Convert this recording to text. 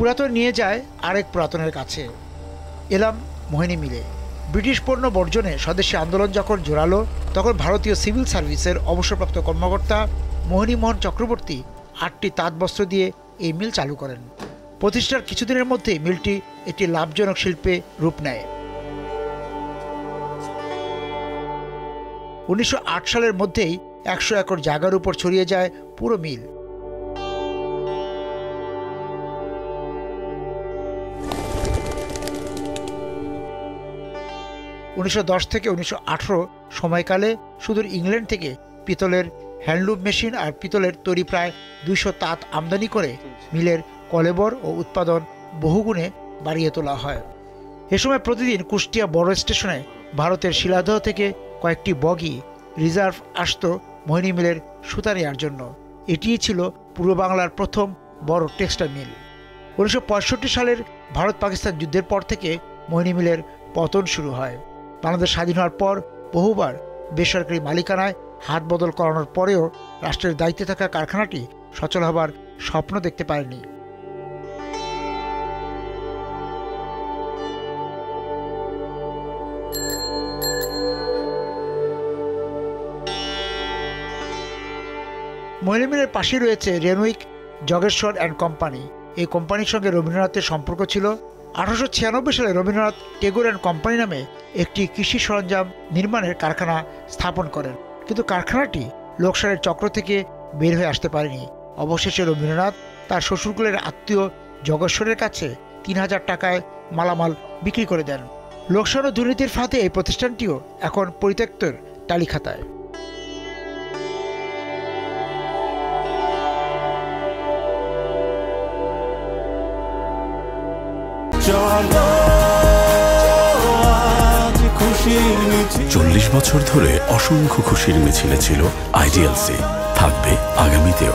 পুরাতন নিয়ে যায় আরেক পুরাতনের কাছে। এলাম মোহিনী মিলে। ব্রিটিশ পণ্য বর্জনে স্বদেশী আন্দোলন যখন জোরালো, তখন ভারতীয় সিভিল সার্ভিসের অবসরপ্রাপ্ত কর্মকর্তা মোহিনীমোহন চক্রবর্তী 8টি তাঁত বস্ত্র দিয়ে এই মিল চালু করেন। প্রতিষ্ঠার কিছুদিনের মধ্যেই মিলটি একটি লাভজনক শিল্পে রূপ নেয়। 1908 সালের মধ্যেই 100 একর জায়গার উপর ছড়িয়ে যায় পুরো মিল। (1910 থেকে 1918) সময়কালে সুদূর ইংল্যান্ড থেকে পিতলের হ্যান্ডলুম মেশিন আর পিতলের তৈরি প্রায় 200 তাঁত আমদানি করে মিলের কলেবর ও উৎপাদন বহুগুণে বাড়িয়ে তোলা হয়। এ সময় প্রতিদিন কুষ্টিয়া বড় স্টেশনে ভারতের শিলাদহ থেকে কয়েকটি বগি রিজার্ভ আসত মোহিনী মিলের সুতা নেওয়ার জন্য। এটিই ছিল পূর্ব বাংলার প্রথম বড় টেক্সটাইল মিল। 1965 সালের ভারত পাকিস্তান যুদ্ধের পর থেকে মোহিনী মিলের পতন শুরু হয়। বাংলাদেশ স্বাধীন হওয়ার পর বহুবার বেসরকারি মালিকানায় হাত বদল করানোর পরেও রাষ্ট্রের দায়িত্বে থাকা কারখানাটি সচল হবার স্বপ্ন দেখতে পারেনি। মোহিনী মিলের পাশে রয়েছে রেনউইক জগেশ্বর অ্যান্ড কোম্পানি। এই কোম্পানির সঙ্গে রবীন্দ্রনাথের সম্পর্ক ছিল। 1896 সালে রবীন্দ্রনাথ টেগোর অ্যান্ড কোম্পানি নামে একটি কৃষি সরঞ্জাম নির্মাণের কারখানা স্থাপন করেন, কিন্তু কারখানাটি লোকসানের চক্র থেকে বের হয়ে আসতে পারেনি। অবশেষে রবীন্দ্রনাথ তার শ্বশুরকুলের আত্মীয় জগেশ্বরের কাছে 3000 টাকায় মালামাল বিক্রি করে দেন। লোকসান ও দুর্নীতির ফাঁদে এই প্রতিষ্ঠানটিও এখন পরিত্যক্তের তালিখাতায়। চল্লিশ বছর ধরে অসংখ্য খুশির মিছিলে ছিল আইডিএলসি, থাকবে আগামীতেও।